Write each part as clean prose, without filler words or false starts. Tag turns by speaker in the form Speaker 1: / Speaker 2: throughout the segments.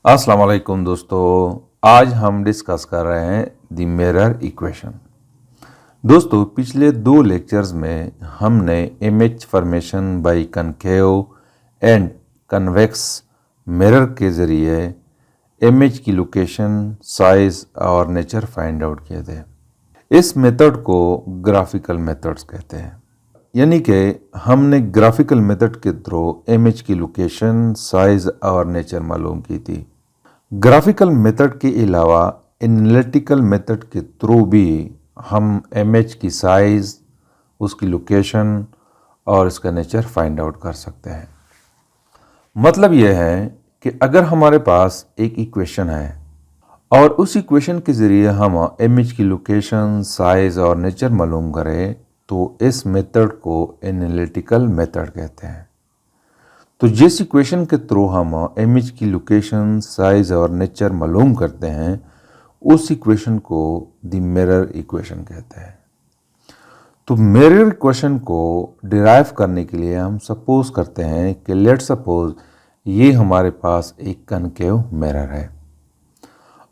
Speaker 1: अस्सलाम वालेकुम दोस्तों। आज हम डिस्कस कर रहे हैं द मिरर इक्वेशन। दोस्तों पिछले दो लेक्चर्स में हमने image formation by concave and convex mirror के ज़रिए इमेज की लोकेशन, साइज और नेचर फाइंड आउट किए थे। इस मेथड को ग्राफिकल मेथड्स कहते हैं, यानी कि हमने ग्राफिकल मेथड के थ्रू इमेज की लोकेशन, साइज और नेचर मालूम की थी। ग्राफिकल मेथड के अलावा एनालिटिकल मेथड के थ्रू भी हम इमेज की साइज, उसकी लोकेशन और इसका नेचर फाइंड आउट कर सकते हैं। मतलब यह है कि अगर हमारे पास एक इक्वेशन है और उस इक्वेशन के ज़रिए हम इमेज की लोकेशन, साइज और नेचर मालूम करें तो इस मेथड को एनालिटिकल मेथड कहते हैं। तो जिस इक्वेशन के थ्रू हम इमेज की लोकेशन, साइज और नेचर मालूम करते हैं उस इक्वेशन को द मिरर इक्वेशन कहते हैं। तो मिरर इक्वेशन को डिराइव करने के लिए हम सपोज करते हैं कि लेट सपोज ये हमारे पास एक कनकेव मिरर है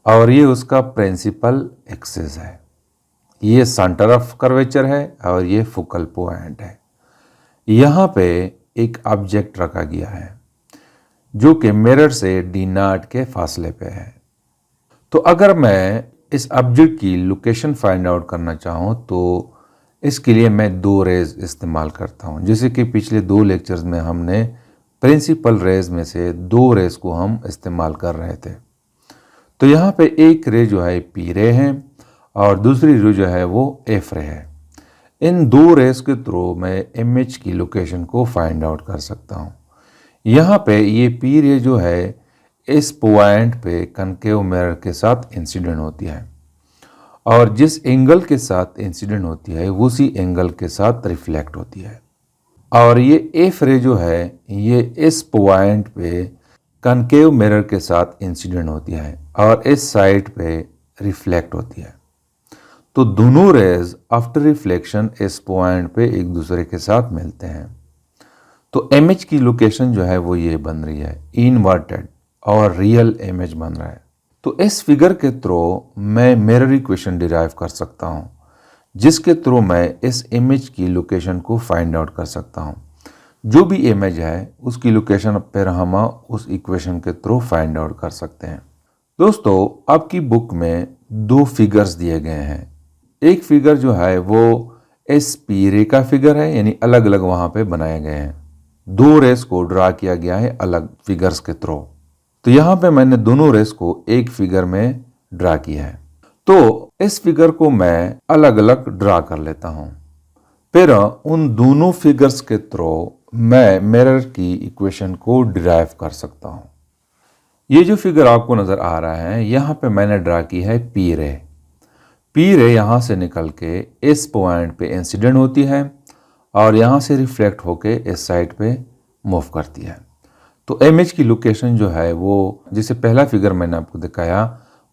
Speaker 1: और ये उसका प्रिंसिपल एक्सिस है, ये सेंटर ऑफ कर्वेचर है और ये फोकल पॉइंट है। यहाँ पे एक ऑब्जेक्ट रखा गया है जो कि मिरर से d0 के फासले पे है। तो अगर मैं इस ऑब्जेक्ट की लोकेशन फाइंड आउट करना चाहूँ तो इसके लिए मैं दो रेज इस्तेमाल करता हूँ। जैसे कि पिछले दो लेक्चर्स में हमने प्रिंसिपल रेज में से दो रेज को हम इस्तेमाल कर रहे थे। तो यहाँ पे एक रे जो है पी रे है और दूसरी रे जो है वो एफ रे है। इन दो रेस के थ्रू मैं इमेज की लोकेशन को फाइंड आउट कर सकता हूँ। यहाँ पे ये पी रे जो है इस पॉइंट पे कनकेव मिरर के साथ इंसिडेंट होती है और जिस एंगल के साथ इंसिडेंट होती है उसी एंगल के साथ रिफ्लेक्ट होती है। और ये एफ रे जो है ये इस पॉइंट पे कनकेव मिरर के साथ इंसिडेंट होती है और इस साइड पे रिफ्लेक्ट होती है। तो दोनों रेज आफ्टर रिफ्लेक्शन इस पॉइंट पे एक दूसरे के साथ मिलते हैं। तो इमेज की लोकेशन जो है वो ये बन रही है, इनवर्टेड और रियल इमेज बन रहा है। तो इस फिगर के थ्रू मैं मिरर इक्वेशन डिराइव कर सकता हूँ जिसके थ्रू मैं इस इमेज की लोकेशन को फाइंड आउट कर सकता हूँ। जो भी इमेज है उसकी लोकेशन फिर हम उस इक्वेशन के थ्रू फाइंड आउट कर सकते हैं। दोस्तों आपकी बुक में दो फिगर्स दिए गए हैं। एक फिगर जो है वो इस पी रे का फिगर है, यानी अलग अलग वहाँ पे बनाए गए हैं। दो रेस को ड्रा किया गया है अलग फिगर्स के थ्रू। तो यहाँ पे मैंने दोनों रेस को एक फिगर में ड्रा किया है। तो इस फिगर को मैं अलग अलग ड्रा कर लेता हूँ। फिर उन दोनों फिगर्स के थ्रू मैं मिरर की इक्वेशन को डिराइव कर सकता हूँ। ये जो फिगर आपको नज़र आ रहा है यहाँ पे मैंने ड्रा की है पी रे। पी रे यहाँ से निकल के इस पॉइंट पे इंसिडेंट होती है और यहाँ से रिफ्लेक्ट होके इस साइड पे मूव करती है। तो इमेज की लोकेशन जो है वो जिसे पहला फिगर मैंने आपको दिखाया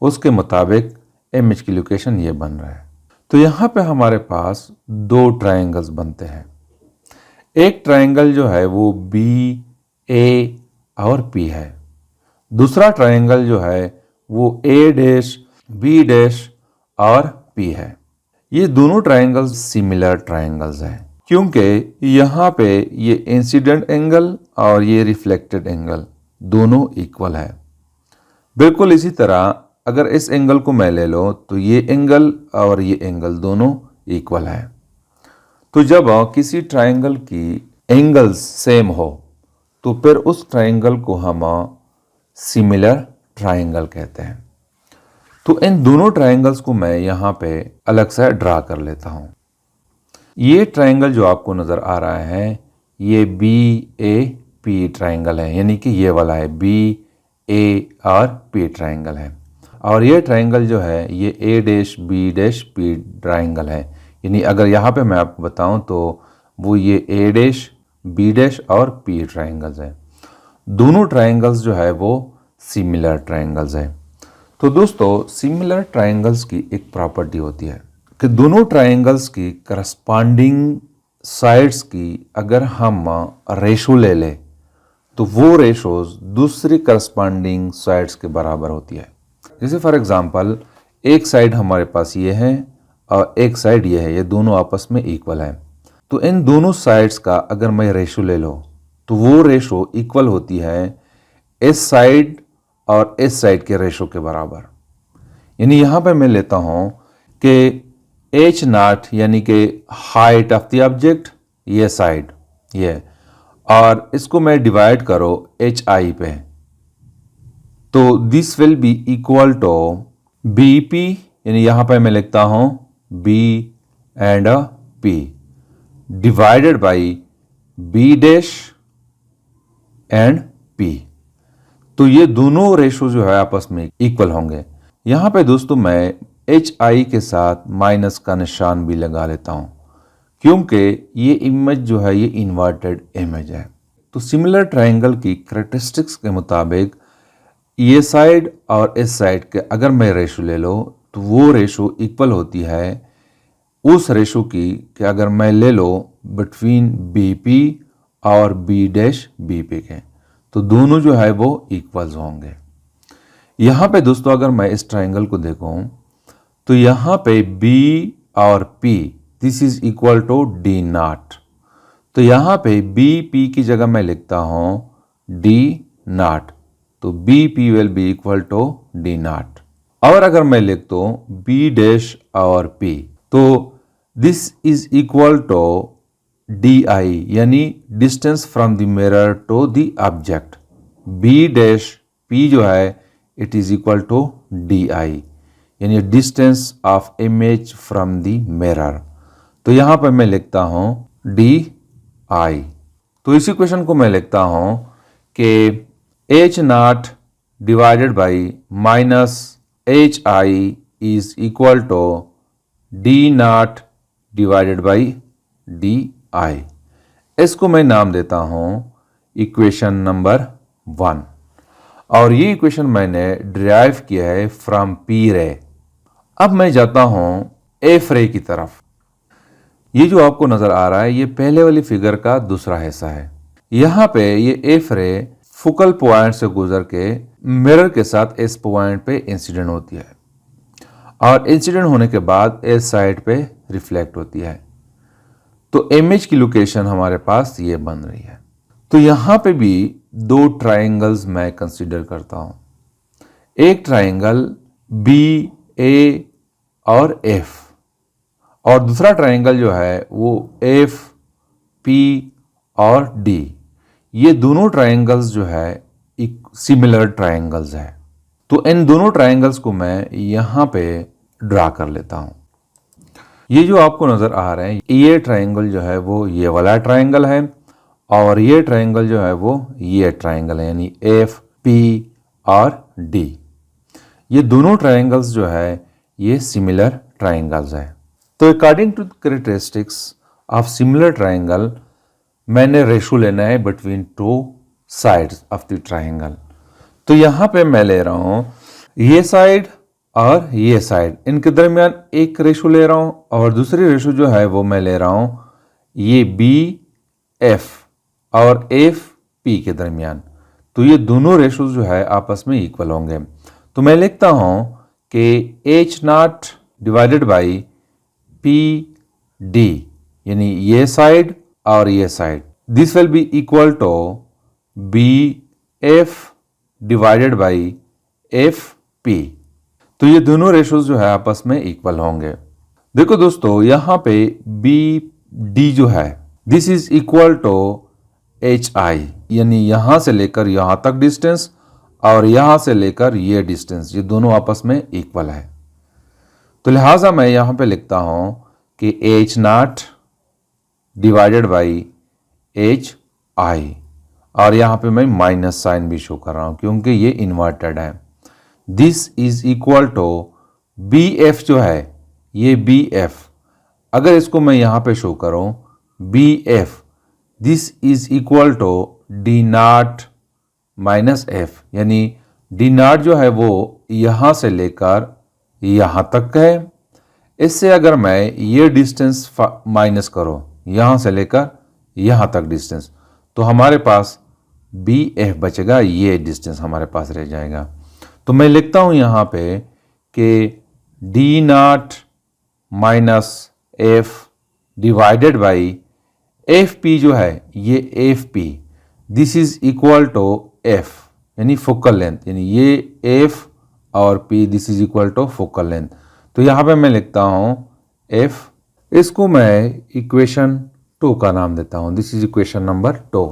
Speaker 1: उसके मुताबिक इमेज की लोकेशन ये बन रहा है। तो यहाँ पे हमारे पास दो ट्रायंगल्स बनते हैं। एक ट्रायंगल जो है वो बी, ए और पी है। दूसरा ट्रायंगल जो है वो ए डैश, बी डैश और पी है। ये दोनों ट्रायंगल्स सिमिलर ट्रायंगल्स हैं क्योंकि यहाँ पे ये इंसिडेंट एंगल और ये रिफ्लेक्टेड एंगल दोनों इक्वल है। बिल्कुल इसी तरह अगर इस एंगल को मैं ले लो तो ये एंगल और ये एंगल दोनों इक्वल है। तो जब किसी ट्रायंगल की एंगल्स सेम हो तो फिर उस ट्रायंगल को हम सिमिलर ट्रायंगल कहते हैं। तो इन दोनों ट्रायंगल्स को मैं यहाँ पे अलग से ड्रा कर लेता हूँ। ये ट्रायंगल जो आपको नज़र आ रहा है ये बी ए पी ट्रायंगल है, यानी कि ये वाला है बी ए और पी ट्रायंगल है। और ये ट्रायंगल जो है ये A dash B dash P triangle है, यानी अगर यहाँ पे मैं आपको बताऊँ तो वो ये ए डैश बी डैश और पी ट्रायंगल्स है। दोनों ट्रायंगल्स जो है वो सिमिलर ट्रायंगल्स है। तो दोस्तों सिमिलर ट्रायंगल्स की एक प्रॉपर्टी होती है कि दोनों ट्रायंगल्स की करस्पॉन्डिंग साइड्स की अगर हम रेशो ले लें तो वो रेशोज दूसरी करस्पॉन्डिंग साइड्स के बराबर होती है। जैसे फॉर एग्जांपल एक साइड हमारे पास ये है और एक साइड ये है, ये दोनों आपस में इक्वल है। तो इन दोनों साइड्स का अगर मैं रेशो ले लो तो वो रेशो इक्वल होती है इस साइड और इस साइड के रेशो के बराबर। यानी यहाँ पे मैं लेता हूँ कि h नॉट यानी कि हाइट ऑफ द ऑब्जेक्ट, ये साइड ये, और इसको मैं डिवाइड करो hi पे, तो this will be equal to bp, यानी यहाँ पे मैं लिखता हूँ b and p divided by b dash and p। तो ये दोनों रेशो जो है आपस में इक्वल होंगे। यहाँ पे दोस्तों मैं hi के साथ माइनस का निशान भी लगा लेता हूँ, क्योंकि ये इमेज जो है ये इन्वर्टेड इमेज है। तो सिमिलर ट्रायंगल की कैरेक्टरिस्टिक्स के मुताबिक ये साइड और इस साइड के अगर मैं रेशो ले लो तो वो रेशो इक्वल होती है उस रेशो की कि अगर मैं ले लो बिटवीन BP और B डैश BP के, तो दोनों जो है वो इक्वल्स होंगे। यहाँ पे दोस्तों अगर मैं इस ट्रायंगल को देखूं तो यहाँ पे B और P this is equal to D naught. तो यहाँ पे BP की जगह मैं लिखता हूँ D नॉट, तो BP will be equal to D naught. और अगर मैं लिख दूँ B डैश और P, तो this is equal to DI, यानी distance from the mirror to the object. B dash P जो है it is equal to DI, यानी distance of image from the mirror. तो यहाँ पर मैं लिखता हूँ DI। तो इसी क्वेश्चन को मैं लिखता हूँ कि H naught divided by minus HI is equal to D naught divided by DI। इसको मैं नाम देता हूँ इक्वेशन नंबर 1, और ये इक्वेशन मैंने डिराइव किया है फ्रॉम P रे। अब मैं जाता हूँ F रे की तरफ। ये जो आपको नजर आ रहा है ये पहले वाली फिगर का दूसरा हिस्सा है। यहाँ पे ये F रे फोकल पॉइंट से गुजर के मिरर के साथ इस पॉइंट पे इंसिडेंट होती है, और इंसिडेंट होने के बाद इस साइड पे रिफ्लेक्ट होती है। तो इमेज की लोकेशन हमारे पास ये बन रही है। तो यहाँ पे भी दो ट्राइंगल्स मैं कंसीडर करता हूँ, एक ट्राइंगल BA और F, और दूसरा ट्राइंगल जो है वो FP और D। ये दोनों ट्राइंगल्स जो है एक सिमिलर ट्राइंगल्स है। तो इन दोनों ट्राइंगल्स को मैं यहाँ पे ड्रा कर लेता हूँ। ये जो आपको नजर आ रहे हैं ये ट्राइंगल जो है वो ये वाला ट्राइंगल है, और ये ट्राइंगल जो है वो ये ट्राइंगल है, यानी FP और D। ये दोनों ट्राइंगल्स जो है ये सिमिलर ट्राइंगल्स है। तो according to characteristics of similar triangle मैंने रेशो लेना है between two sides of the triangle. तो यहाँ पे मैं ले रहा हूँ ये साइड और ये साइड, इनके दरमियान एक रेशो ले रहा हूँ, और दूसरी रेशो जो है वो मैं ले रहा हूँ ये BF और FP के दरमियान। तो ये दोनों रेशो जो है आपस में इक्वल होंगे। तो मैं लिखता हूँ कि H naught divided by PD, यानी ये साइड और ये side, this will be equal to BF divided by FP। तो ये दोनों रेशोज जो है आपस में इक्वल होंगे। देखो दोस्तों यहाँ पे BD जो है this is equal to HI, यानी यहां से लेकर यहां तक डिस्टेंस और यहां से लेकर ये डिस्टेंस, ये दोनों आपस में इक्वल है। तो लिहाजा मैं यहां पे लिखता हूं कि H naught divided by HI, और यहां पे मैं माइनस साइन भी शो कर रहा हूं क्योंकि ये इन्वर्टेड है। This is equal to BF जो है ये BF, अगर इसको मैं यहां पे शो करूं BF, this is equal to D naught minus F, यानी D नॉट जो है वो यहां से लेकर यहां तक है। इससे अगर मैं ये डिस्टेंस माइनस करूं यहां से लेकर यहां तक डिस्टेंस, तो हमारे पास बी एफ बचेगा, ये डिस्टेंस हमारे पास रह जाएगा। तो मैं लिखता हूँ यहाँ पे कि D naught minus F divided by F P जो है ये F P, this is equal to F यानी फोकल लेंथ, यानी ये एफ और P this is equal to focal length. तो यहाँ पे मैं लिखता हूँ एफ, इसको मैं इक्वेशन 2 का नाम देता हूँ, दिस इज इक्वेशन नंबर 2।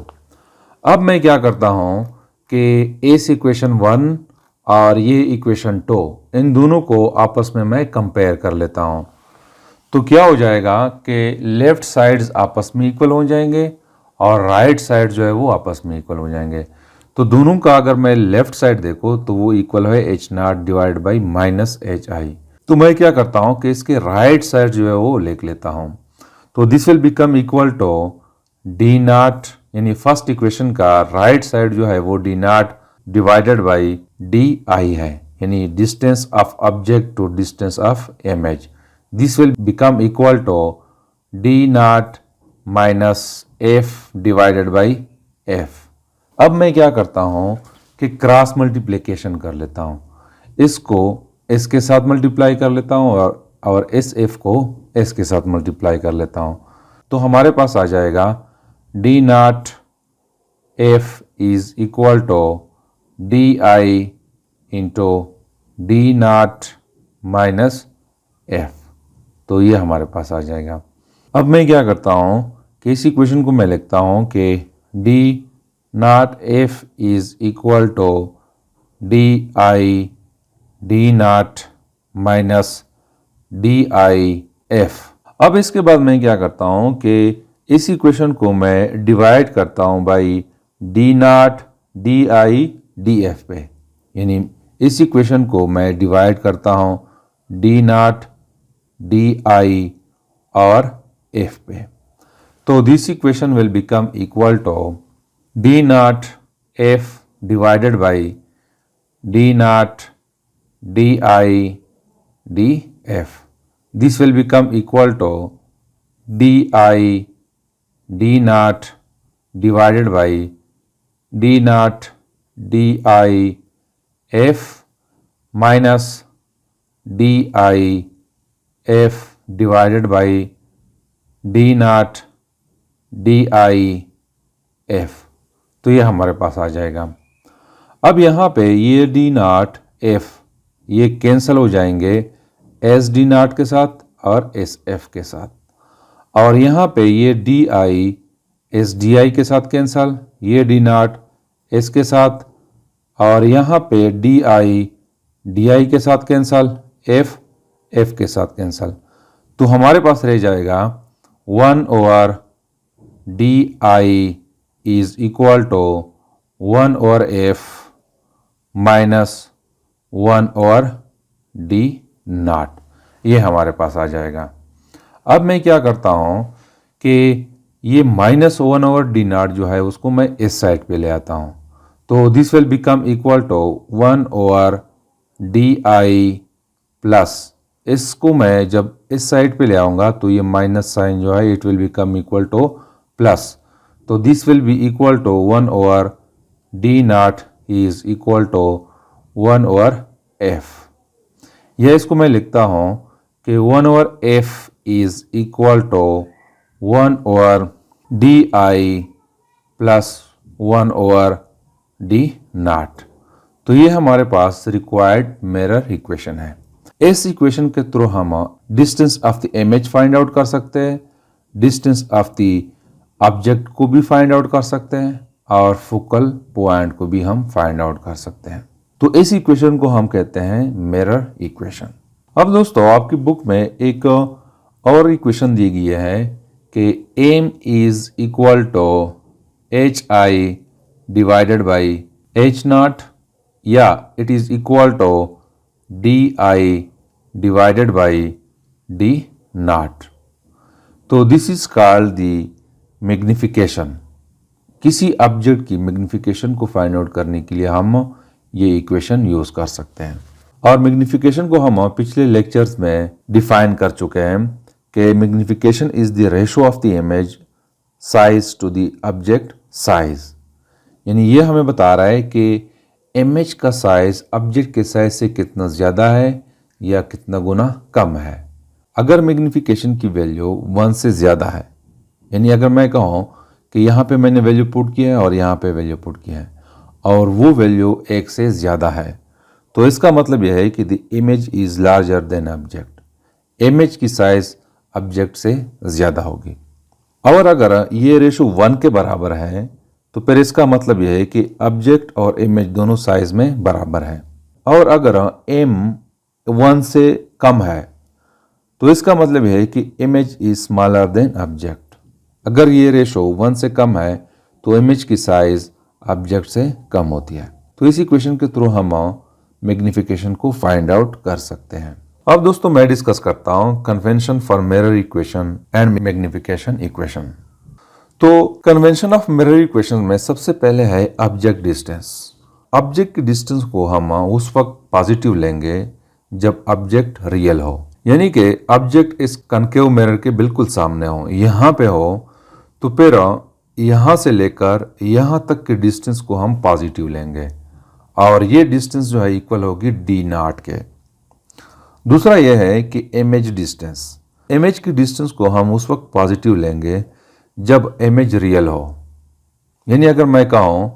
Speaker 1: अब मैं क्या करता हूँ कि इस इक्वेशन 1 और ये इक्वेशन 2 इन दोनों को आपस में मैं कंपेयर कर लेता हूँ। तो क्या हो जाएगा कि लेफ्ट साइड्स आपस में इक्वल हो जाएंगे और राइट साइड जो है वो आपस में इक्वल हो जाएंगे। तो दोनों का अगर मैं लेफ्ट साइड देखो तो वो इक्वल है H not divide by minus H I. तो मैं क्या करता हूँ कि इसके राइट साइड जो है वो लिख लेता हूँ। तो this will become equal to D naught, यानी फर्स्ट इक्वेशन का राइट साइड जो है वो D naught divided by D I है, यानी distance of object to distance of image. This will become equal to D naught minus F divided by F. अब मैं क्या करता हूँ कि क्रॉस मल्टीप्लिकेशन कर लेता हूँ, इसको इसके साथ मल्टीप्लाई कर लेता हूँ और इस एफ को एस के साथ मल्टीप्लाई कर लेता हूँ। तो हमारे पास आ जाएगा D naught F is equal to D I into D naught minus F. तो ये हमारे पास आ जाएगा। अब मैं क्या करता हूँ कि इस इक्वेशन को मैं लिखता हूँ कि D naught F is equal to D I D naught minus D I F. अब इसके बाद मैं क्या करता हूँ कि इस इक्वेशन को मैं डिवाइड करता हूँ by D naught D I D F पे, यानी इस इक्वेशन को मैं डिवाइड करता हूँ डी नॉट डी आई और एफ पे। तो this equation will become equal to D naught F divided by D naught D I D F. This will become equal to di d naught divided by d naught di f minus di f divided by d naught di f। तो ये हमारे पास आ जाएगा। अब यहाँ पे ये d naught f ये कैंसिल हो जाएंगे एस डी नॉट के साथ और एस एफ के साथ, और यहाँ पे ये D I S D I के साथ कैंसल, ये डी नॉट एस के साथ, और यहाँ पे डी आई के साथ कैंसल, एफ एफ के साथ कैंसल। तो हमारे पास रह जाएगा 1 over D I is equal to 1 over F minus 1 over D naught, ये हमारे पास आ जाएगा। अब मैं क्या करता हूँ कि ये -1 ओवर डी नॉट जो है उसको मैं इस साइड पे ले आता हूँ। तो this will become equal to 1 over D I plus, इसको मैं जब इस साइड पे ले आऊँगा तो ये माइनस साइन जो है it will become equal to plus. तो this will be equal to 1 over D not is equal to 1 over F. यह इसको मैं लिखता हूँ कि 1 over F is equal to 1 over D I plus 1 over D not. तो ये हमारे पास रिक्वायर्ड मिरर इक्वेशन है। इस इक्वेशन के थ्रू हम distance of the image find out कर सकते हैं, डिस्टेंस ऑफ द ऑब्जेक्ट को भी फाइंड आउट कर सकते हैं, और फोकल पॉइंट को भी हम फाइंड आउट कर सकते हैं। तो इस इक्वेशन को हम कहते हैं मिरर इक्वेशन। अब दोस्तों आपकी बुक में एक और इक्वेशन दी गई है कि M is equal to H I divided by H not, या it is equal to D I divided by D not. तो this is called the magnification. किसी ऑब्जेक्ट की मैग्निफिकेशन को फाइंड आउट करने के लिए हम ये इक्वेशन यूज कर सकते हैं। और मैग्निफिकेशन को हम पिछले लेक्चर्स में डिफाइन कर चुके हैं कि magnification is the ratio of the image size to the object size, यानी ये हमें बता रहा है कि इमेज का साइज ऑब्जेक्ट के साइज से कितना ज़्यादा है या कितना गुना कम है। अगर मैग्नीफिकेशन की वैल्यू 1 से ज़्यादा है, यानी अगर मैं कहूँ कि यहाँ पे मैंने वैल्यू पुट किया है और यहाँ पे वैल्यू पुट किया है और वो वैल्यू 1 से ज़्यादा है, तो इसका मतलब यह है कि the image is larger than object. Image की साइज ऑब्जेक्ट से ज़्यादा होगी। और अगर ये रेशो 1 के बराबर है तो फिर इसका मतलब यह है कि ऑब्जेक्ट और इमेज दोनों साइज में बराबर है। और अगर m 1 से कम है तो इसका मतलब यह है कि image is smaller than object. अगर ये रेशो 1 से कम है तो इमेज की साइज ऑब्जेक्ट से कम होती है। तो इस इक्वेशन के थ्रू हम मैग्नीफिकेशन को फाइंड आउट कर सकते हैं। अब दोस्तों मैं डिस्कस करता हूं convention for mirror equation and magnification equation. तो कन्वेंशन ऑफ मिरर इक्वेशन में सबसे पहले है ऑब्जेक्ट डिस्टेंस। ऑब्जेक्ट की डिस्टेंस को हम उस वक्त पॉजिटिव लेंगे जब ऑब्जेक्ट रियल हो, यानी कि ऑब्जेक्ट इस कनकेव मिरर के बिल्कुल सामने हो, यहाँ पे हो, तो फिर यहाँ से लेकर यहाँ तक के डिस्टेंस को हम पॉजिटिव लेंगे और ये डिस्टेंस जो है इक्वल होगी d0 के। दूसरा यह है कि इमेज डिस्टेंस। इमेज की डिस्टेंस को हम उस वक्त पॉजिटिव लेंगे जब इमेज रियल हो, यानी अगर मैं कहूँ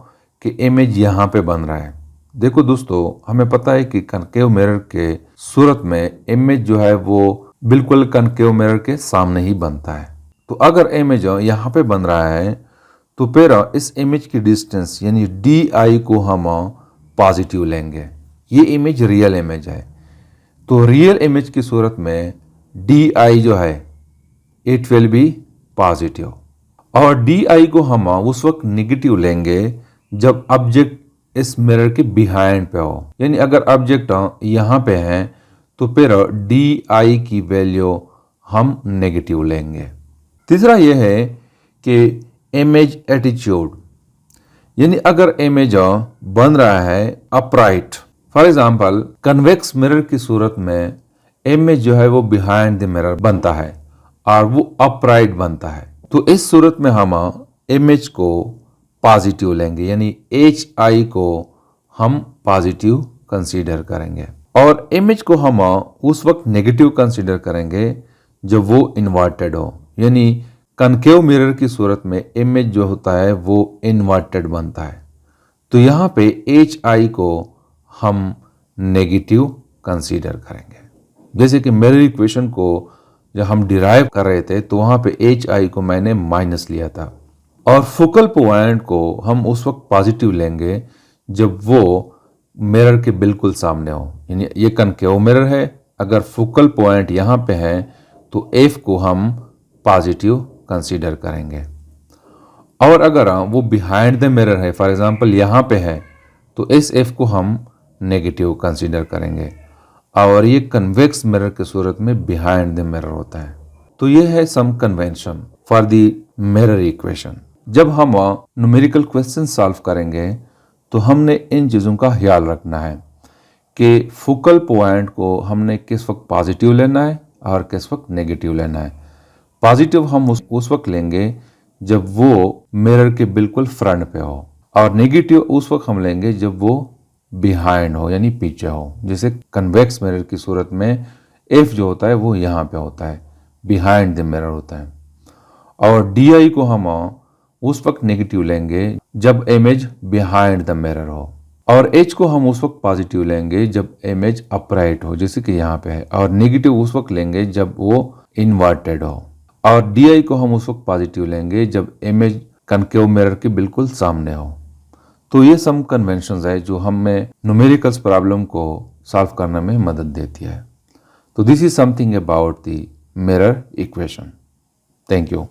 Speaker 1: कि इमेज यहाँ पे बन रहा है। देखो दोस्तों, हमें पता है कि कनकेव मिरर के सूरत में इमेज जो है वो बिल्कुल कनकेव मिरर के सामने ही बनता है। तो अगर इमेज यहाँ पे बन रहा है तो फिर इस इमेज की डिस्टेंस यानी di को हम पॉजिटिव लेंगे। ये इमेज रियल इमेज है, तो रियल इमेज की सूरत में di जो है इट विल बी पॉजिटिव। और di को हम उस वक्त निगेटिव लेंगे जब ऑब्जेक्ट इस मिरर के बिहाइंड पे हो, यानी अगर ऑब्जेक्ट यहाँ पे है तो फिर di की वैल्यू हम नेगेटिव लेंगे। तीसरा यह है कि इमेज एटीट्यूड, यानी अगर इमेज बन रहा है upright, for example convex mirror की सूरत में इमेज जो है वो बिहाइंड द मिरर बनता है और वो अपराइट बनता है, तो इस सूरत में हम इमेज को पॉजिटिव लेंगे, यानी hi को हम पॉजिटिव कंसीडर करेंगे। और इमेज को हम उस वक्त नेगेटिव कंसीडर करेंगे जब वो इन्वर्टेड हो, यानी कनकेव मिरर की सूरत में इमेज जो होता है वो इन्वर्टेड बनता है, तो यहाँ पे hi को हम नेगेटिव कंसीडर करेंगे। जैसे कि मिरर इक्वेशन को जब हम डिराइव कर रहे थे तो वहाँ पे hi को मैंने माइनस लिया था, और फोकल पॉइंट को हम उस वक्त पॉजिटिव लेंगे जब वो मिरर के बिल्कुल सामने हो, यानी ये कनकेव मिरर है, अगर फोकल पॉइंट यहाँ पे है तो f को हम पॉजिटिव कंसीडर करेंगे। और अगर वो बिहाइंड द मिरर है, फॉर एग्जांपल यहाँ पे है, तो इस f को हम नेगेटिव कंसीडर करेंगे। और ये कन्वेक्स मिरर की सूरत में बिहाइंड द मिरर होता है। तो ये है some convention for the mirror equation. जब हम न्यूमेरिकल क्वेश्चन सॉल्व करेंगे तो हमने इन चीज़ों का ख्याल रखना है कि फोकल पॉइंट को हमने किस वक्त पॉजिटिव लेना है और किस वक्त नेगेटिव लेना है। पॉजिटिव हम उस वक्त लेंगे जब वो मिरर के बिल्कुल फ्रंट पे हो, और नेगेटिव उस वक्त हम लेंगे जब वो बिहाइंड हो, यानी पीछे हो। जैसे कन्वेक्स मिरर की सूरत में f जो होता है वो यहाँ पे होता है, बिहाइंड द मिरर होता है। और di को हम उस वक्त नेगेटिव लेंगे जब इमेज बिहाइंड द मिरर हो, और h को हम उस वक्त पॉजिटिव लेंगे जब इमेज अपराइट हो, जैसे कि यहाँ पे है, और नेगेटिव उस वक्त लेंगे जब वो इन्वर्टेड हो। और di को हम उस वक्त पॉजिटिव लेंगे जब इमेज कनकेव मिरर के बिल्कुल सामने हो। तो ये सम कन्वेंशंस है जो हमें न्यूमेरिकल्स प्रॉब्लम को सॉल्व करने में मदद देती है। तो this is something about the mirror equation. Thank you.